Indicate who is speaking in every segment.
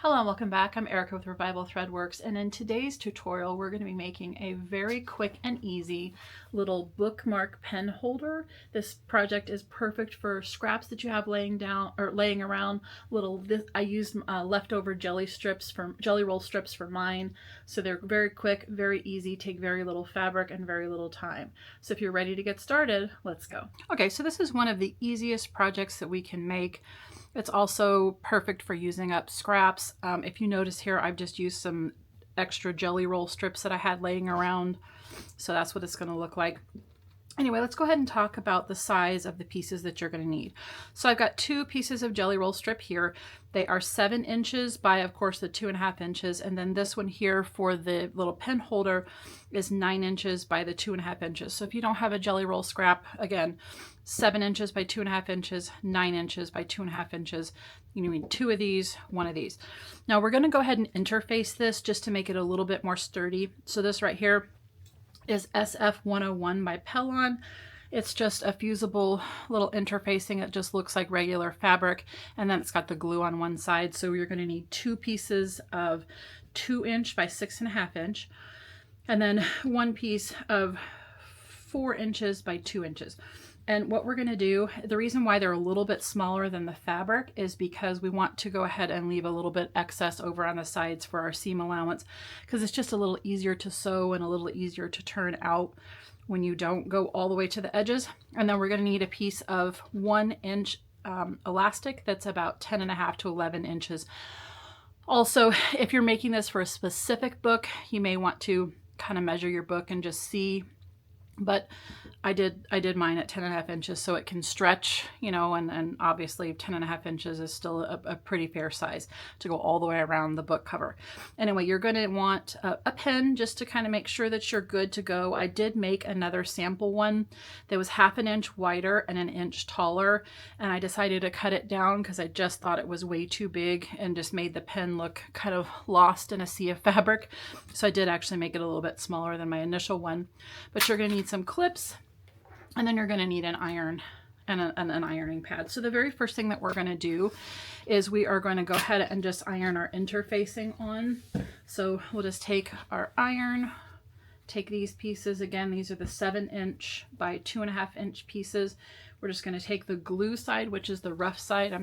Speaker 1: Hello and welcome back. I'm Erica with Revival Threadworks, and in today's tutorial we're going to be making a very quick and easy little bookmark pen holder. This project is perfect for scraps that you have laying around. I used leftover jelly roll strips for mine, so they're very quick, very easy, take very little fabric and very little time. So if you're ready to get started, let's go. Okay, so this is one of the easiest projects that we can make. It's also perfect for using up scraps. If you notice here, I've just used some extra jelly roll strips that I had laying around. So that's what it's going to look like. Anyway, let's go ahead and talk about the size of the pieces that you're going to need. So I've got 2 pieces of jelly roll strip here. They are 7 inches by, of course, the 2.5 inches. And then this one here for the little pen holder is 9 inches by the 2.5 inches. So if you don't have a jelly roll scrap, again, 7 inches by 2.5 inches, 9 inches by 2.5 inches. You need 2 of these, 1 of these. Now we're going to go ahead and interface this just to make it a little bit more sturdy. So this right here is SF101 by Pellon. It's just a fusible little interfacing. It just looks like regular fabric, and then it's got the glue on one side. So you're going to need 2 pieces of 2 inch by 6.5 inch, and then 1 piece of 4 inches by 2 inches. And what we're going to do, the reason why they're a little bit smaller than the fabric is because we want to go ahead and leave a little bit excess over on the sides for our seam allowance, because it's just a little easier to sew and a little easier to turn out when you don't go all the way to the edges. And then we're going to need a piece of 1 inch elastic that's about 10.5 to 11 inches. Also, if you're making this for a specific book, you may want to kind of measure your book and just see. But I did mine at 10.5 inches so it can stretch, you know, and obviously 10.5 inches is still a pretty fair size to go all the way around the book cover. Anyway, you're going to want a pen just to kind of make sure that you're good to go. I did make another sample one that was 1/2 inch wider and 1 inch taller, and I decided to cut it down because I just thought it was way too big and just made the pen look kind of lost in a sea of fabric. So I did actually make it a little bit smaller than my initial one. But you're going to need some clips, and then you're going to need an iron and an ironing pad. So the very first thing that we're going to do is we are going to go ahead and just iron our interfacing on. So we'll just take our iron, take these pieces. Again, these are the 7 inch by 2.5 inch pieces. We're just going to take the glue side, which is the rough side.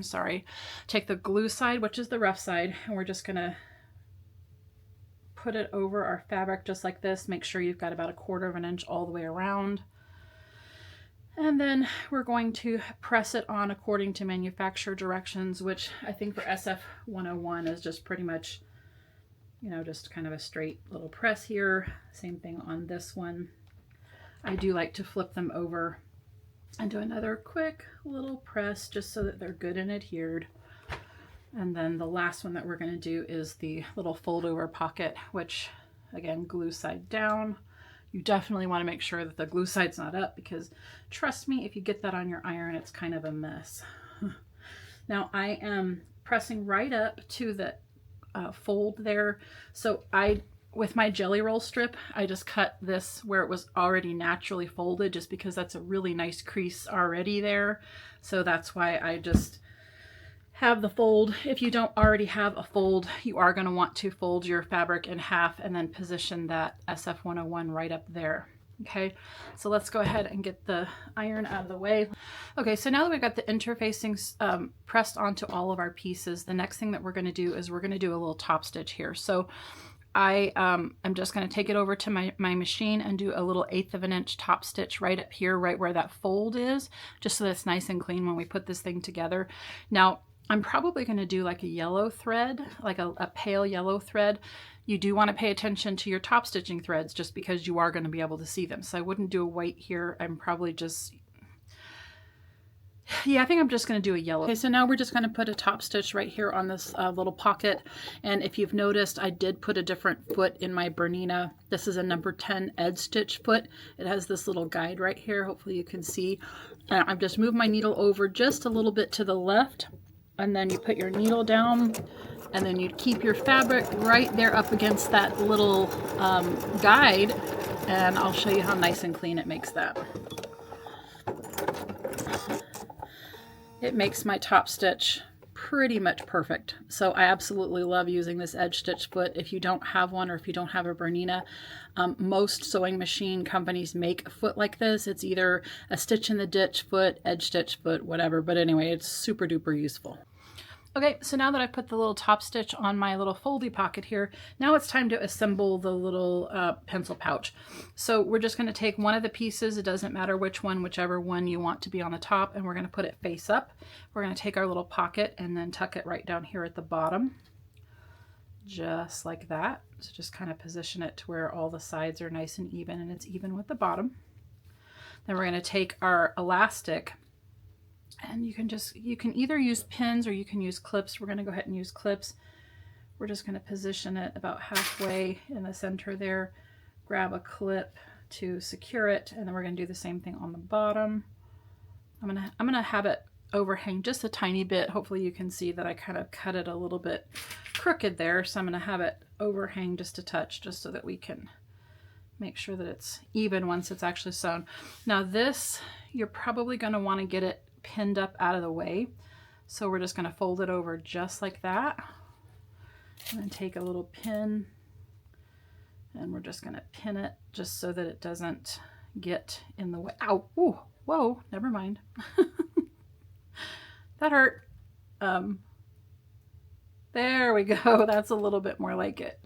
Speaker 1: Take the glue side, which is the rough side, and we're just going to put it over our fabric just like this. Make sure you've got about 1/4 inch all the way around. And then we're going to press it on according to manufacturer directions, which I think for SF101 is just pretty much, you know, just kind of a straight little press here. Same thing on this one. I do like to flip them over and do another quick little press just so that they're good and adhered. And then the last one that we're going to do is the little fold over pocket, which again, glue side down. You definitely want to make sure that the glue side's not up, because trust me, if you get that on your iron, it's kind of a mess. Now I am pressing right up to the fold there. So with my jelly roll strip, I just cut this where it was already naturally folded, just because that's a really nice crease already there. So that's why I just have the fold. If you don't already have a fold, you are going to want to fold your fabric in half and then position that SF101 right up there. Okay, so let's go ahead and get the iron out of the way. Okay, so now that we've got the interfacing pressed onto all of our pieces, the next thing that we're going to do is we're going to do a little top stitch here. So I'm just going to take it over to my machine and do a little 1/8 inch top stitch right up here, right where that fold is, just so that it's nice and clean when we put this thing together. Now, I'm probably going to do like a yellow thread, like a pale yellow thread. You do want to pay attention to your top stitching threads just because you are going to be able to see them. So I wouldn't do a white here. I'm probably just, yeah, I think I'm just going to do a yellow. Okay, so now we're just going to put a top stitch right here on this little pocket. And if you've noticed, I did put a different foot in my Bernina. This is a number 10 edge stitch foot. It has this little guide right here. Hopefully you can see. I've just moved my needle over just a little bit to the left. And then you put your needle down, and then you keep your fabric right there up against that little guide, and I'll show you how nice and clean it makes that. It makes my top stitch pretty much perfect. So I absolutely love using this edge stitch foot. If you don't have one, or if you don't have a Bernina, most sewing machine companies make a foot like this. It's either a stitch in the ditch foot, edge stitch foot, whatever. But anyway, it's super duper useful. Okay, so now that I put the little top stitch on my little foldy pocket here, now it's time to assemble the little pencil pouch. So we're just going to take one of the pieces, it doesn't matter which one, whichever one you want to be on the top, and we're going to put it face up. We're going to take our little pocket and then tuck it right down here at the bottom, just like that. So just kind of position it to where all the sides are nice and even, and it's even with the bottom. Then we're going to take our elastic, and you can either use pins or you can use clips. We're going to go ahead and use clips. We're just going to position it about halfway in the center there, grab a clip to secure it, and then we're going to do the same thing on the bottom. I'm going to have it overhang just a tiny bit. Hopefully you can see that I kind of cut it a little bit crooked there, so I'm going to have it overhang just a touch, just so that we can make sure that it's even once it's actually sewn. Now this, you're probably going to want to get it pinned up out of the way. So we're just going to fold it over just like that, and then take a little pin, and we're just going to pin it just so that it doesn't get in the way. Ow! Ooh, whoa, never mind. That hurt. There we go. That's a little bit more like it.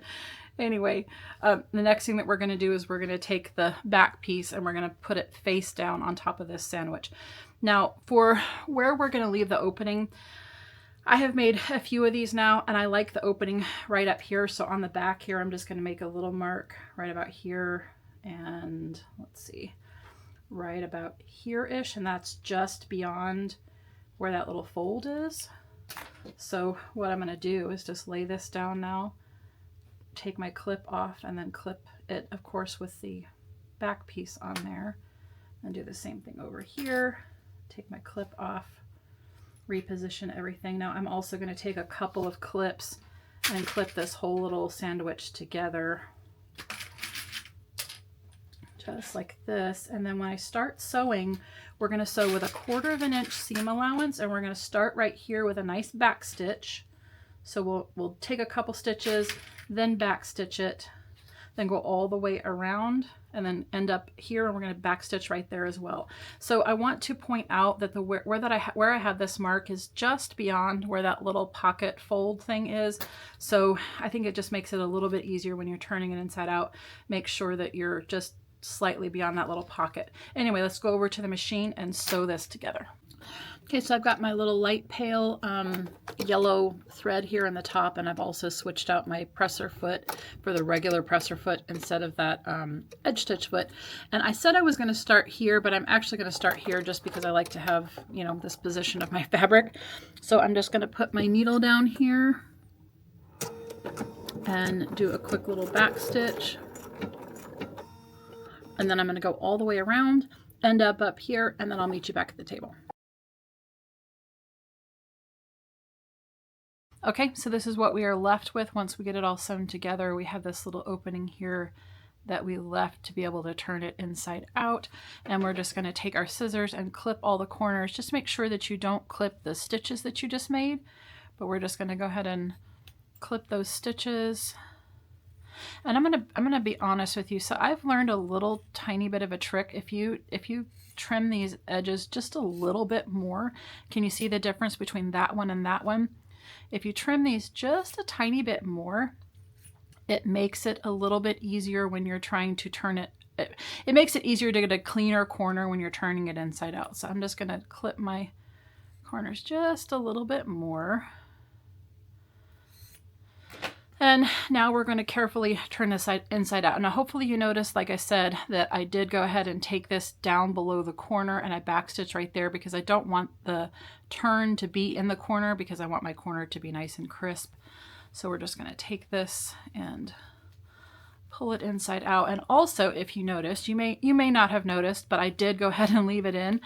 Speaker 1: Anyway, the next thing that we're going to do is we're going to take the back piece and we're going to put it face down on top of this sandwich. Now, for where we're going to leave the opening, I have made a few of these now, and I like the opening right up here. So on the back here, I'm just going to make a little mark right about here, and let's see, right about here-ish, and that's just beyond where that little fold is. So what I'm going to do is just lay this down now, take my clip off, and then clip it, of course, with the back piece on there, and do the same thing over here. Take my clip off, reposition everything. Now I'm also going to take a couple of clips and clip this whole little sandwich together, just like this. And then when I start sewing, we're going to sew with 1/4 inch seam allowance, and we're going to start right here with a nice back stitch. So we'll take a couple stitches, then back stitch it, then go all the way around, and then end up here, and we're going to back stitch right there as well. So I want to point out that where I have this mark is just beyond where that little pocket fold thing is. So I think it just makes it a little bit easier when you're turning it inside out. Make sure that you're just slightly beyond that little pocket. Anyway, let's go over to the machine and sew this together. Okay, so I've got my little light pale yellow thread here on the top, and I've also switched out my presser foot for the regular presser foot instead of that edge stitch foot. And I said I was going to start here, but I'm actually going to start here just because I like to have, you know, this position of my fabric. So I'm just going to put my needle down here and do a quick little back stitch. And then I'm going to go all the way around, end up here, and then I'll meet you back at the table. Okay, so this is what we are left with once we get it all sewn together. We have this little opening here that we left to be able to turn it inside out. And we're just going to take our scissors and clip all the corners. Just make sure that you don't clip the stitches that you just made. But we're just going to go ahead and clip those stitches. And I'm gonna be honest with you. So I've learned a little tiny bit of a trick. If you trim these edges just a little bit more, can you see the difference between that one and that one? If you trim these just a tiny bit more, it makes it a little bit easier when you're trying to turn it. It makes it easier to get a cleaner corner when you're turning it inside out. So I'm just going to clip my corners just a little bit more. And now we're going to carefully turn this inside out. Now hopefully you noticed, like I said, that I did go ahead and take this down below the corner and I backstitch right there because I don't want the turn to be in the corner because I want my corner to be nice and crisp. So we're just going to take this and pull it inside out. And also, if you noticed, you may not have noticed, but I did go ahead and leave it in.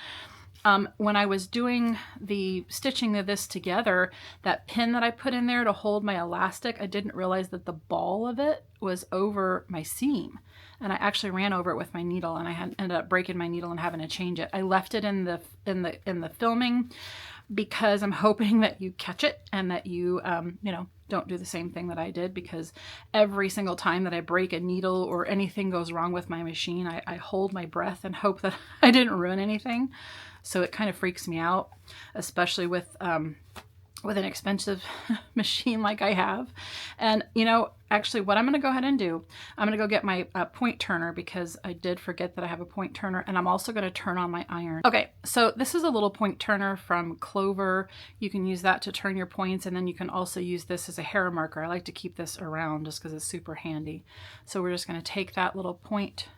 Speaker 1: When I was doing the stitching of this together, that pin that I put in there to hold my elastic, I didn't realize that the ball of it was over my seam. And I actually ran over it with my needle, and I ended up breaking my needle and having to change it. I left it in the filming, because I'm hoping that you catch it and that you, you know, don't do the same thing that I did, because every single time that I break a needle or anything goes wrong with my machine, I hold my breath and hope that I didn't ruin anything. So it kind of freaks me out, especially with an expensive machine like I have. And, you know, actually what I'm going to go ahead and do, I'm going to go get my point turner, because I did forget that I have a point turner, and I'm also going to turn on my iron. Okay, so this is a little point turner from Clover. You can use that to turn your points, and then you can also use this as a hair marker. I like to keep this around just because it's super handy. So we're just going to take that little point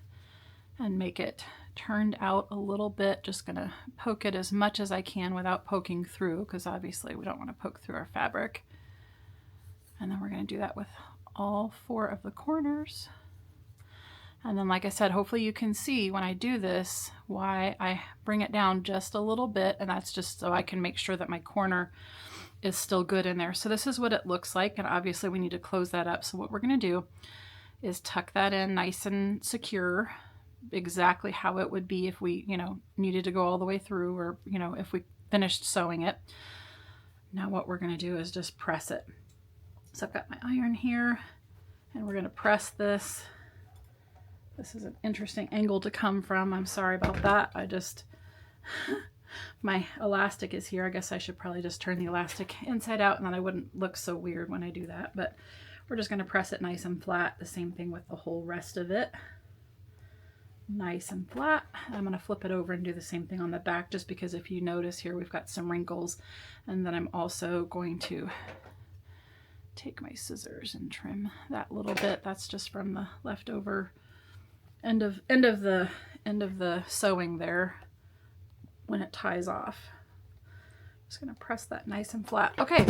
Speaker 1: and make it turned out a little bit. Just gonna poke it as much as I can without poking through, because obviously we don't want to poke through our fabric. And then we're going to do that with all 4 of the corners. And then, like I said, hopefully you can see when I do this why I bring it down just a little bit, and that's just so I can make sure that my corner is still good in there. So this is what it looks like, and obviously we need to close that up. So what we're going to do is tuck that in nice and secure, exactly how it would be if we, you know, needed to go all the way through, or, you know, if we finished sewing it. Now what we're going to do is just press it. So I've got my iron here, and we're going to press this. This is an interesting angle to come from. I'm sorry about that. I just, my elastic is here. I guess I should probably just turn the elastic inside out, and then I wouldn't look so weird when I do that. But we're just going to press it nice and flat. The same thing with the whole rest of it. Nice and flat. I'm going to flip it over and do the same thing on the back, just because if you notice here we've got some wrinkles. And then I'm also going to take my scissors and trim that little bit. That's just from the leftover end of the sewing there when it ties off. Just going to press that nice and flat. Okay,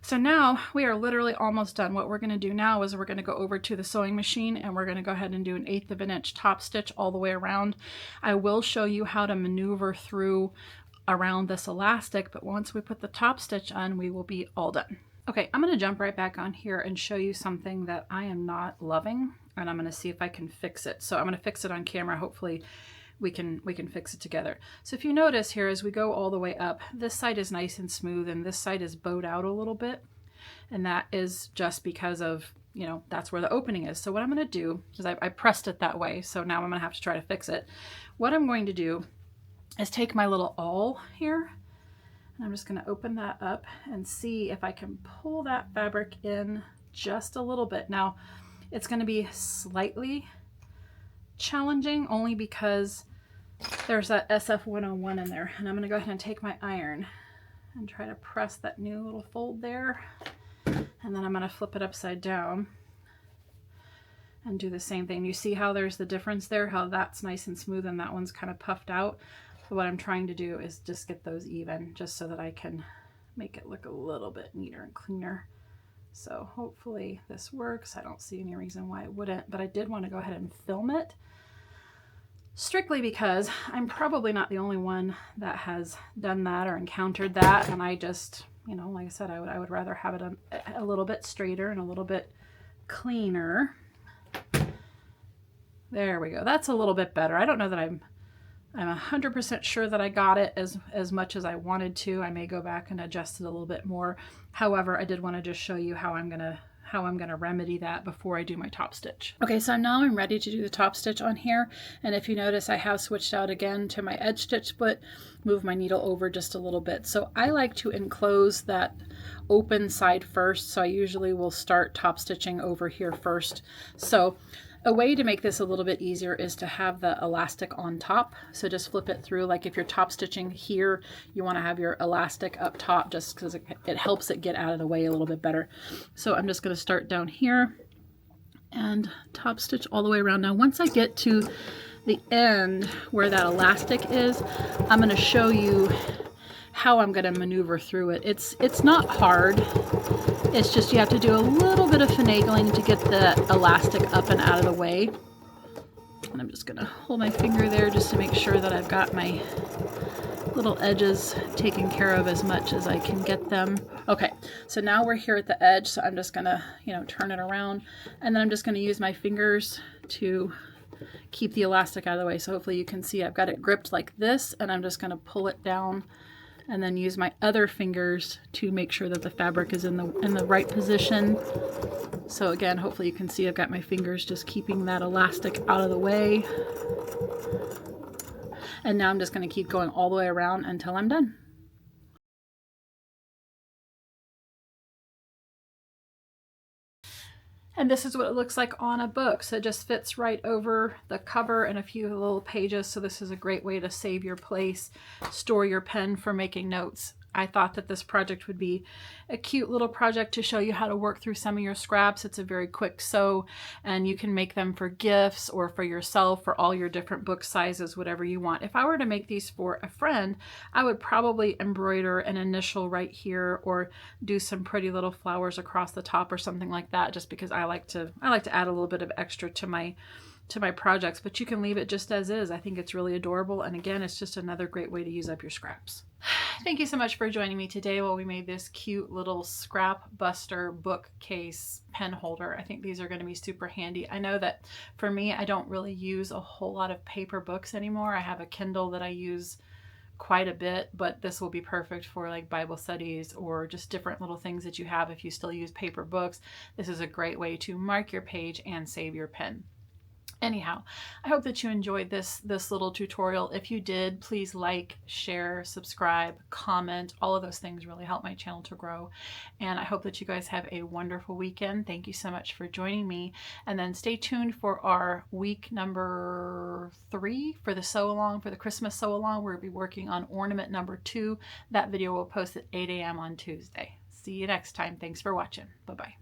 Speaker 1: so now we are literally almost done. What we're going to do now is we're going to go over to the sewing machine, and we're going to go ahead and do 1/8 of an inch top stitch all the way around. I will show you how to maneuver through around this elastic, but once we put the top stitch on, we will be all done. Okay, I'm going to jump right back on here and show you something that I am not loving, and I'm going to see if I can fix it. So I'm going to fix it on camera. Hopefully we can fix it together. So if you notice here, as we go all the way up, this side is nice and smooth, and this side is bowed out a little bit. And that is just because of, you know, that's where the opening is. So what I'm going to do is I pressed it that way. So now I'm going to have to try to fix it. What I'm going to do is take my little awl here, and I'm just going to open that up and see if I can pull that fabric in just a little bit. Now it's going to be slightly challenging only because there's that SF101 in there, and I'm going to go ahead and take my iron and try to press that new little fold there, and then I'm going to flip it upside down and do the same thing. You see how there's the difference there, how that's nice and smooth and that one's kind of puffed out. So what I'm trying to do is just get those even, just so that I can make it look a little bit neater and cleaner. So hopefully this works. I don't see any reason why it wouldn't, but I did want to go ahead and film it, strictly because I'm probably not the only one that has done that or encountered that. And I just, you know, like I said, I would rather have it a little bit straighter and a little bit cleaner. There we go. That's a little bit better. I don't know that I'm 100% sure that I got it as much as I wanted to. I may go back and adjust it a little bit more. However, I did want to just show you how I'm gonna remedy that before I do my top stitch. Okay, so now I'm ready to do the top stitch on here. And if you notice, I have switched out again to my edge stitch split, move my needle over just a little bit. So I like to enclose that open side first. So I usually will start top stitching over here first. So a way to make this a little bit easier is to have the elastic on top. So just flip it through. Like if you're top stitching here, you want to have your elastic up top, just because it helps it get out of the way a little bit better. So I'm just going to start down here and top stitch all the way around. Now once I get to the end where that elastic is, I'm going to show you how I'm going to maneuver through it. It's not hard. It's just you have to do a little bit of finagling to get the elastic up and out of the way. And I'm just going to hold my finger there just to make sure that I've got my little edges taken care of as much as I can get them. Okay, so now we're here at the edge, so I'm just going to, you know, turn it around, and then I'm just going to use my fingers to keep the elastic out of the way. So hopefully you can see I've got it gripped like this, and I'm just going to pull it down and then use my other fingers to make sure that the fabric is in the right position. So again, hopefully you can see I've got my fingers just keeping that elastic out of the way. And now I'm just going to keep going all the way around until I'm done. And this is what it looks like on a book. So it just fits right over the cover and a few little pages. So this is a great way to save your place, store your pen for making notes. I thought that this project would be a cute little project to show you how to work through some of your scraps. It's a very quick sew, and you can make them for gifts or for yourself, for all your different book sizes, whatever you want. If I were to make these for a friend, I would probably embroider an initial right here or do some pretty little flowers across the top or something like that, just because I like to add a little bit of extra to my projects. But you can leave it just as is. I think it's really adorable, and again, it's just another great way to use up your scraps. Thank you so much for joining me today while we made this cute little scrap buster bookcase pen holder. I think these are going to be super handy. I know that for me, I don't really use a whole lot of paper books anymore. I have a Kindle that I use quite a bit, but this will be perfect for like Bible studies or just different little things that you have if you still use paper books. This is a great way to mark your page and save your pen. Anyhow, I hope that you enjoyed this little tutorial. If you did, please like, share, subscribe, comment. All of those things really help my channel to grow. And I hope that you guys have a wonderful weekend. Thank you so much for joining me. And then stay tuned for our week number 3 for the sew along, for the Christmas sew along. We'll be working on ornament number 2. That video will post at 8 a.m. on Tuesday. See you next time. Thanks for watching. Bye-bye.